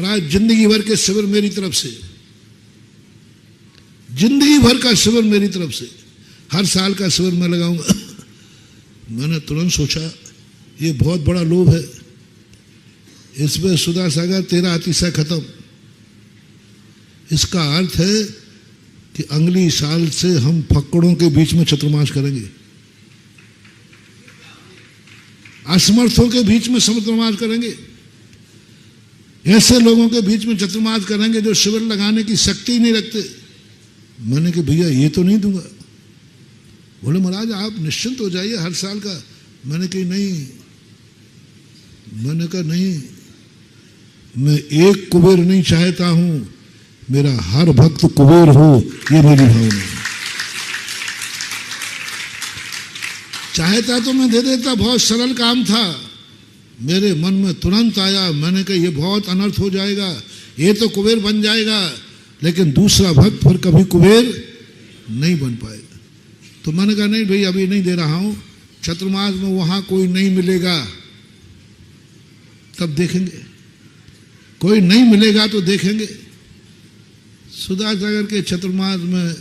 महाराज जिंदगी भर के शिविर मेरी तरफ से, जिंदगी भर का शिविर मेरी तरफ से, हर साल का शिविर मैं लगाऊंगा। मैंने तुरंत सोचा ये बहुत बड़ा लोभ है, इसमें सुधा सागर तेरा अतिशय खत्म। इसका अर्थ है कि अगली साल से हम फक्कड़ों के बीच में चतुर्मास करेंगे, असमर्थों के बीच में चतुर्मास करेंगे, ऐसे लोगों के बीच में चतुर्मास करेंगे जो शिविर लगाने की शक्ति ही नहीं रखते। मैंने कहा भैया ये तो नहीं दूंगा। बोले महाराज आप निश्चिंत हो जाइए, हर साल का। मैंने कहा नहीं, मैंने कहा नहीं, मैं एक कुबेर नहीं चाहता हूं, मेरा हर भक्त कुबेर हो, ये मेरी भावना है। चाहता तो मैं दे देता, बहुत सरल काम था। मेरे मन में तुरंत आया, मैंने कहा ये बहुत अनर्थ हो जाएगा, ये तो कुबेर बन जाएगा लेकिन दूसरा भक्त फिर कभी कुबेर नहीं बन पाएगा। तो मैंने कहा नहीं भाई अभी नहीं दे रहा हूं, चतुर्मास में वहां कोई नहीं मिलेगा तब देखेंगे, कोई नहीं मिलेगा तो देखेंगे। सुधा सागर के चतुर्मास में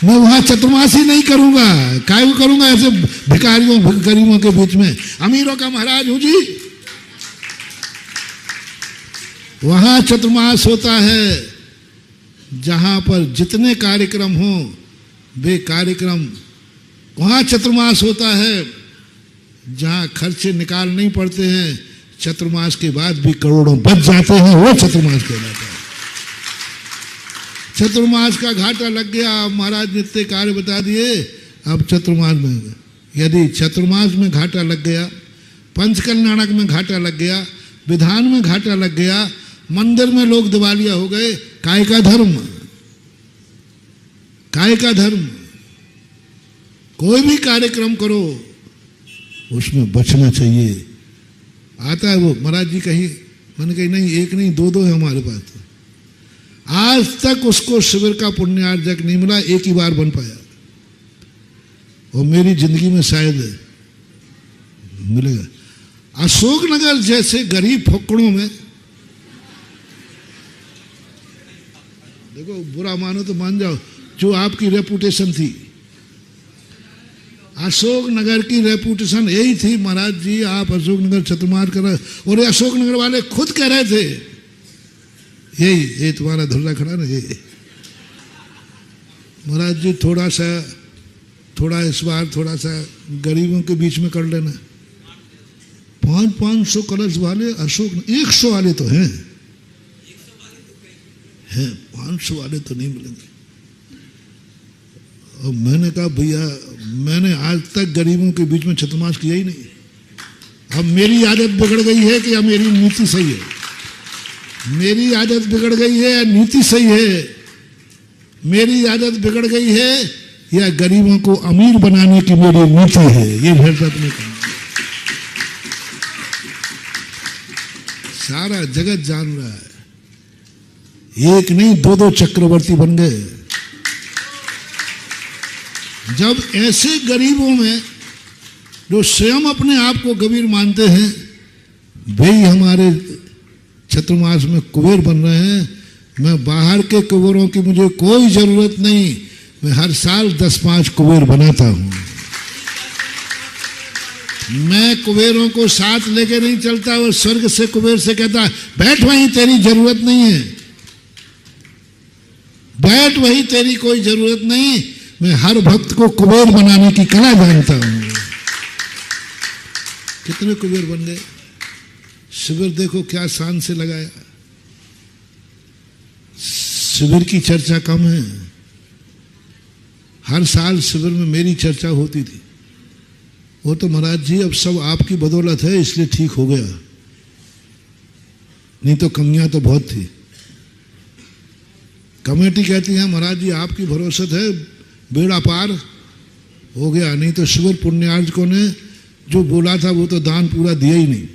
मैं वहां चतुर्मास ही नहीं करूंगा, काय करूंगा ऐसे भिखारियों गरीबों के बीच में, अमीरों का महाराज हूं जी। वहां चतुर्मास होता है जहां पर जितने कार्यक्रम हो वे कार्यक्रम, वहां चतुर्मास होता है जहां खर्चे निकाल नहीं पड़ते हैं, चतुर्मास के बाद भी करोड़ों बच जाते हैं, वो चतुर्मास कहलाता है। चतुर्मास का घाटा लग गया, महाराज ने इतने कार्य बता दिए। अब चतुर्मास में यदि चतुर्मास में घाटा लग गया, पंचकल्याणक में घाटा लग गया, विधान में घाटा लग गया, मंदिर में लोग दिवालिया हो गए, काय का धर्म, काय का धर्म। कोई भी कार्यक्रम करो उसमें बचना चाहिए। आता है वो महाराज जी कहीं, मैंने कही नहीं एक नहीं दो दो है हमारे पास। आज तक उसको शिविर का पुण्यार्जक नहीं मिला, एक ही बार बन पाया, और मेरी जिंदगी में शायद मिलेगा। अशोकनगर जैसे गरीब फक्कड़ों में, देखो बुरा मानो तो मान जाओ, जो आपकी रेपुटेशन थी, अशोकनगर की रेपुटेशन यही थी महाराज जी आप अशोकनगर चतुर्मास कर रहे, और ये अशोकनगर वाले खुद कह रहे थे, यही ये तुम्हारा धुर्रा खड़ा ना, ये महाराज जी थोड़ा इस बार थोड़ा सा गरीबों के बीच में कर लेना। 500 कलश वाले अशोक, 100 वाले तो हैं, 500 वाले तो नहीं मिलेंगे। और मैंने कहा भैया मैंने आज तक गरीबों के बीच में चतुर्मास किया ही नहीं, अब मेरी आदत बिगड़ गई है कि अब मेरी नीति सही है, मेरी आदत बिगड़ गई है या नीति सही है, मेरी आदत बिगड़ गई है या गरीबों को अमीर बनाने की मेरी नीति है, ये भरसक ने कहा। सारा जगत जान रहा है, एक नहीं दो दो चक्रवर्ती बन गए। जब ऐसे गरीबों में जो स्वयं अपने आप को कबीर मानते हैं वे हमारे चतुर्मास में कुबेर बन रहे हैं, मैं बाहर के कुबेरों की मुझे कोई जरूरत नहीं, मैं हर साल 10-5 कुबेर बनाता हूं। मैं कुबेरों को साथ लेके नहीं चलता, वो स्वर्ग से कुबेर से कहता बैठ वहीं तेरी जरूरत नहीं है, बैठ वहीं तेरी कोई जरूरत नहीं। मैं हर भक्त को कुबेर बनाने की कला जानता हूं। कितने कुबेर बन गए। शिविर देखो क्या शान से लगाया, शिविर की चर्चा कम है, हर साल शिविर में मेरी चर्चा होती थी। वो तो महाराज जी अब सब आपकी बदौलत है इसलिए ठीक हो गया, नहीं तो कमियां तो बहुत थी। कमेटी कहती है महाराज जी आपकी भरोसत है बेड़ा पार हो गया, नहीं तो शिविर पुण्यार्जकों ने जो बोला था वो तो दान पूरा दिया ही नहीं,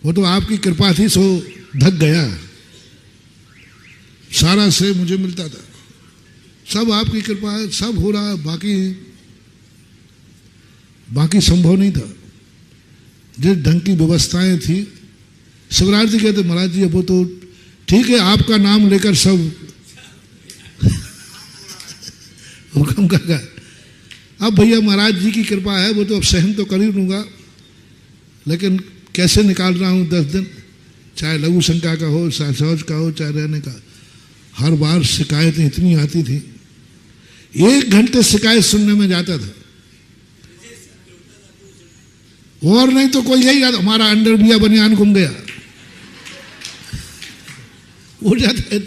वो तो आपकी कृपा थी सो ढक गया, सारा श्रेय मुझे मिलता था, सब आपकी कृपा है, सब हो रहा है। बाकी बाकी संभव नहीं था। जिस ढंग की व्यवस्थाएं थी, शिवराज जी कहते महाराज जी अब वो तो ठीक है, आपका नाम लेकर सब हुक्म का। अब भैया महाराज जी की कृपा है, वो तो अब सहन तो कर ही लूँगा, लेकिन कैसे निकाल रहा हूँ 10 दिन, चाहे लघु शंका का हो, चाहे सहज का हो, चाहे रहने का। हर बार शिकायतें इतनी आती थी, 1 घंटे शिकायत सुनने में जाता था, और नहीं तो कोई यही हमारा अंडरवियर बनियान गुम गया, उड़ जाता है,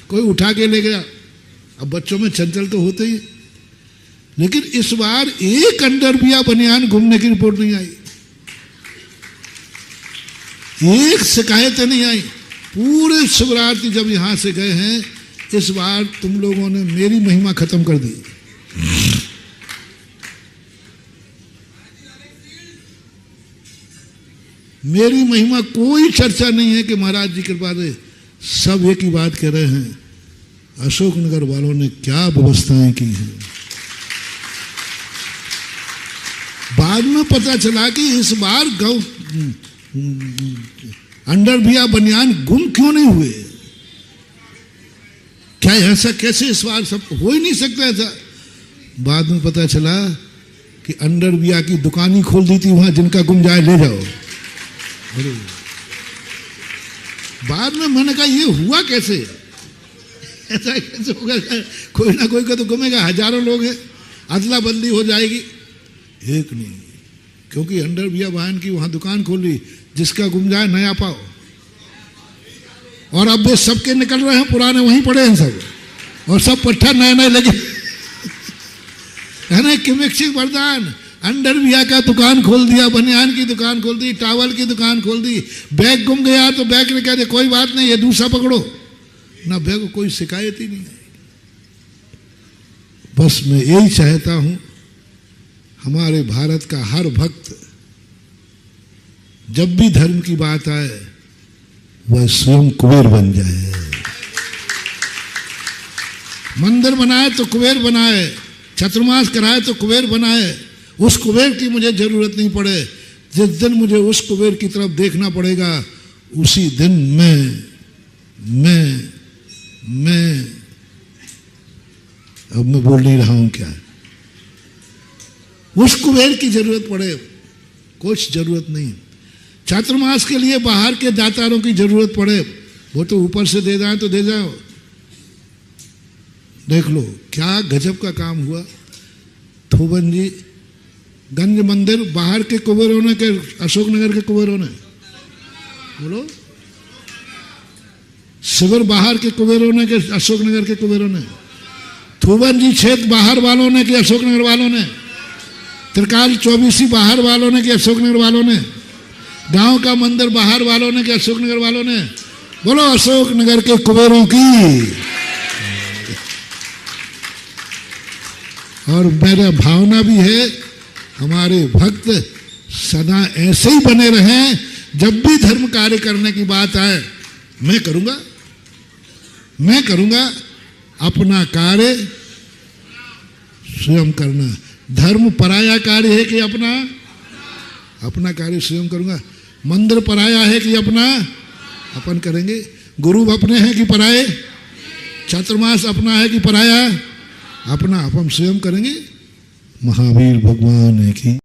कोई उठा के ले गया। अब बच्चों में चंचल तो होते ही, लेकिन इस बार 1 अंडरवियर बनियान घूमने की रिपोर्ट नहीं आई, 1 शिकायत नहीं आई। पूरे शिवरात्रि जब यहां से गए हैं, इस बार तुम लोगों ने मेरी महिमा खत्म कर दी। मेरी महिमा कोई चर्चा नहीं है कि महाराज जी कृपा से। सब एक ही बात कह रहे हैं, अशोकनगर वालों ने क्या व्यवस्थाएं की हैं। बाद में पता चला कि इस बार अंडरवियर बनियान गुम क्यों नहीं हुए। क्या ऐसा कैसे इस बार सब हो ही नहीं सकता ऐसा। बाद में पता चला कि अंडरवियर की दुकान ही खोल दी थी वहां, जिनका गुम जाए ले जाओ। बाद में मैंने कहा ये हुआ कैसे, ऐसा कैसे होगा, कोई ना कोई का तो गुमेगा, हजारों लोग हैं, अदला बदली हो जाएगी। एक नहीं, क्योंकि अंडरवियर वाहन की वहां दुकान खोली, जिसका गुम जाए नया पाओ। और अब वे सबके निकल रहे हैं, पुराने वहीं पड़े हैं सब, और सब पट्टा नए नए लगे है ना। किमिक्षिक वरदान, अंडरवियर का दुकान खोल दिया, बनियान की दुकान खोल दी, टावल की दुकान खोल दी। बैग गुम गया तो बैग ने कह दे कोई बात नहीं, ये दूसरा पकड़ो ना, बैग को कोई शिकायत ही नहीं है। बस मैं यही चाहता हूं, हमारे भारत का हर भक्त जब भी धर्म की बात आए, वह स्वयं कुबेर बन जाए। मंदिर बनाए तो कुबेर बनाए, चतुर्मास कराए तो कुबेर बनाए। उस कुबेर की मुझे जरूरत नहीं पड़े। जिस दिन मुझे उस कुबेर की तरफ देखना पड़ेगा, उसी दिन मैं अब मैं बोल नहीं रहा हूं क्या, उस कुबेर की जरूरत पड़े, कुछ जरूरत नहीं। चातुर्मास के लिए बाहर के दातारों की जरूरत पड़े, वो तो ऊपर से दे जाए तो दे जाओ। देख लो क्या गजब का काम हुआ। थोबन जी गंज मंदिर बाहर के कुबेरों ने के अशोकनगर के कुबेरों ने, बोलो, शिविर बाहर के कुबेरों ने के अशोकनगर के कुबेरों ने, थोबन जी क्षेत्र बाहर वालों ने के अशोकनगर वालों ने, त्रिकाल 24 बाहर वालों ने के अशोकनगर वालों ने, गांव का मंदिर बाहर वालों ने के अशोकनगर वालों ने। बोलो अशोकनगर के कुबेरों की। और मेरा भावना भी है, हमारे भक्त सदा ऐसे ही बने रहें। जब भी धर्म कार्य करने की बात आए, मैं करूंगा अपना कार्य स्वयं करना। धर्म पराया कार्य है कि अपना कार्य स्वयं करूंगा। मंदिर पराया है कि अपन करेंगे। गुरु अपने हैं कि पराए, चातुर्मास अपना है कि पराया, अपना अपन स्वयं करेंगे। महावीर भगवान की